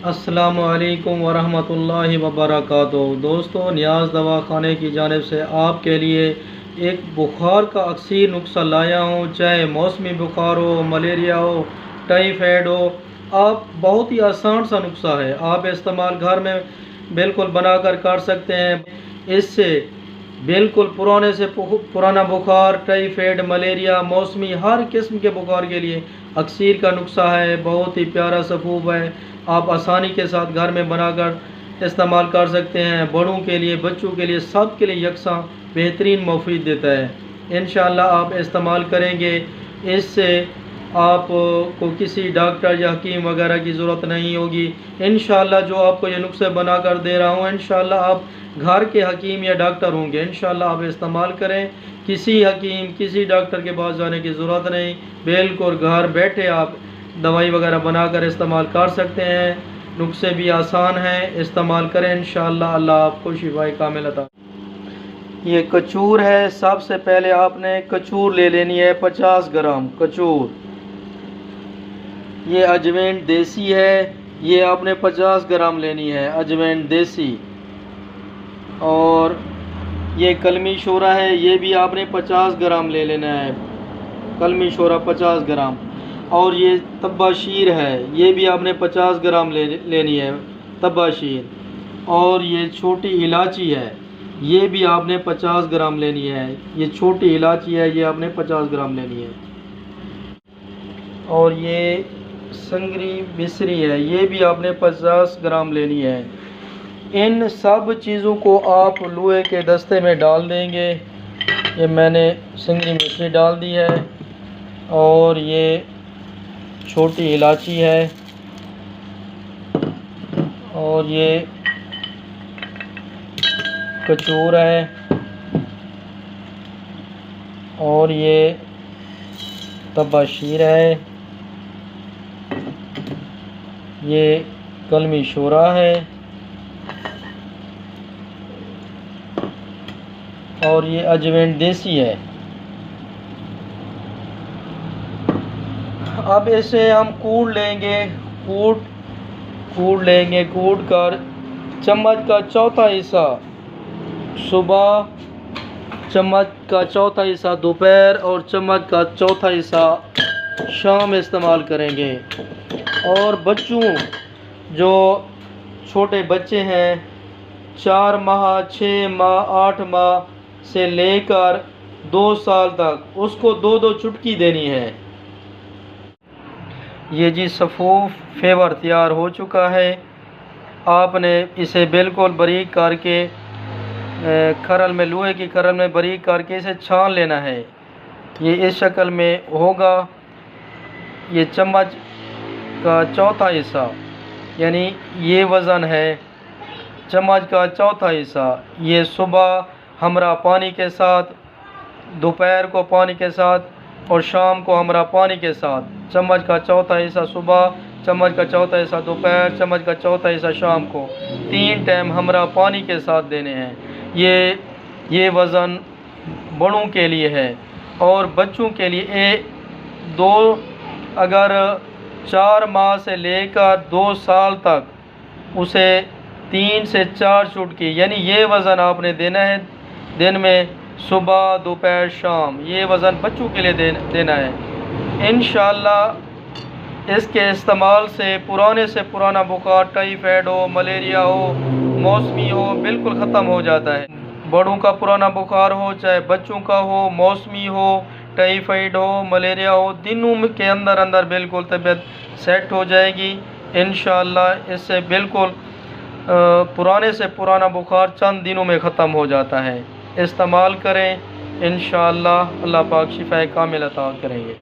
السلام علیکم ورحمۃ اللہ وبرکاتہ۔ دوستو، نیاز دوا خانے کی جانب سے آپ کے لیے ایک بخار کا اکثیر نسخہ لایا ہوں، چاہے موسمی بخار ہو، ملیریا ہو، ٹائیفائڈ ہو۔ آپ بہت ہی آسان سا نسخہ ہے، آپ استعمال گھر میں بالکل بنا کر سکتے ہیں۔ اس سے بالکل پرانے سے پرانا بخار، ٹائیفائڈ، ملیریا، موسمی ہر قسم کے بخار کے لیے اکثیر کا نسخہ ہے۔ بہت ہی پیارا سفوف ہے، آپ آسانی کے ساتھ گھر میں بنا کر استعمال کر سکتے ہیں۔ بڑوں کے لیے، بچوں کے لیے، سب کے لیے یکساں بہترین مفید دیتا ہے۔ انشاءاللہ آپ استعمال کریں گے، اس سے آپ کو کسی ڈاکٹر یا حکیم وغیرہ کی ضرورت نہیں ہوگی۔ انشاءاللہ جو آپ کو یہ نسخے بنا کر دے رہا ہوں، انشاءاللہ آپ گھر کے حکیم یا ڈاکٹر ہوں گے۔ انشاءاللہ آپ استعمال کریں، کسی حکیم، کسی ڈاکٹر کے پاس جانے کی ضرورت نہیں، بالکل گھر بیٹھے آپ دوائی وغیرہ بنا کر استعمال کر سکتے ہیں۔ نسخے بھی آسان ہیں، استعمال کریں انشاءاللہ۔ اللہ آپ کو شفائے کامل عطا۔ یہ کچور ہے، سب سے پہلے آپ نے کچور لے لینی ہے، 50 گرام کچور۔ یہ اجوین دیسی ہے، یہ آپ نے 50 گرام لینی ہے، اجوین دیسی۔ اور یہ کلمی شورا ہے، یہ بھی آپ نے 50 گرام لے لینا ہے، کلمی شورا 50 گرام۔ اور یہ تبا شیر ہے، یہ بھی آپ نے 50 گرام لینی ہے، تبا شیر۔ اور یہ چھوٹی الائچی ہے، یہ بھی آپ نے 50 گرام لینی ہے، یہ چھوٹی الائچی ہے، یہ آپ نے 50 گرام لینی ہے۔ اور یہ سنگری مصری ہے، یہ بھی آپ نے 50 گرام لینی ہے۔ ان سب چیزوں کو آپ لوہے کے دستے میں ڈال دیں گے۔ یہ میں نے سنگری مصری ڈال دی ہے، اور یہ چھوٹی الائچی ہے، اور یہ کچور ہے، اور یہ تبا شیر ہے، یہ کلمی شورا ہے، اور یہ اجوین دیسی ہے۔ اب اسے ہم کوٹ لیں گے، کوٹ لیں گے، کوٹ کر چمچ کا چوتھا حصہ صبح، چمچ کا چوتھا حصہ دوپہر، اور چمچ کا چوتھا حصہ شام استعمال کریں گے۔ اور بچوں، جو چھوٹے بچے ہیں، 4 ماہ، 6 ماہ، 8 ماہ سے لے کر 2 سال تک، اس کو 2 چٹکی دینی ہے۔ یہ جی سفوف فیور تیار ہو چکا ہے، آپ نے اسے بالکل باریک کر کے کھرل میں، لوہے کی کھرل میں باریک کر کے اسے چھان لینا ہے۔ یہ اس شکل میں ہوگا۔ یہ چمچ کا چوتھا حصہ، یعنی یہ وزن ہے چمچ کا چوتھا حصہ۔ یہ صبح ہمراہ پانی کے ساتھ، دوپہر کو پانی کے ساتھ، اور شام کو ہمراہ پانی کے ساتھ۔ چمچ کا چوتھا حصہ صبح، چمچ کا چوتھا حصہ دوپہر، چمچ کا چوتھا حصہ شام کو، 3 ٹائم ہمراہ پانی کے ساتھ دینے ہیں۔ یہ وزن بڑوں کے لیے ہے، اور بچوں کے لیے اگر 4 ماہ سے لے کر 2 سال تک، اسے 3 سے 4 چٹکی، یعنی یہ وزن آپ نے دینا ہے دن میں، صبح، دوپہر، شام۔ یہ وزن بچوں کے لیے دینا ہے۔ انشاءاللہ اس کے استعمال سے پرانے سے پرانا بخار، ٹائیفائڈ ہو، ملیریا ہو، موسمی ہو، بالکل ختم ہو جاتا ہے۔ بڑوں کا پرانا بخار ہو، چاہے بچوں کا ہو، موسمی ہو، ٹائیفائڈ ہو، ملیریا ہو، دنوں کے اندر بالکل طبیعت سیٹ ہو جائے گی۔ انشاءاللہ اس سے بالکل پرانے سے پرانا بخار چند دنوں میں ختم ہو جاتا ہے۔ استعمال کریں، انشاءاللہ اللہ پاک شفائے کامل عطا کریں گے۔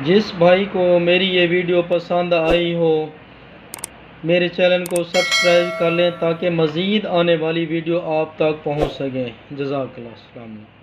جس بھائی کو میری یہ ویڈیو پسند آئی ہو، میرے چینل کو سبسکرائب کر لیں، تاکہ مزید آنے والی ویڈیو آپ تک پہنچ سکیں۔ جزاک اللہ، السلام علیکم۔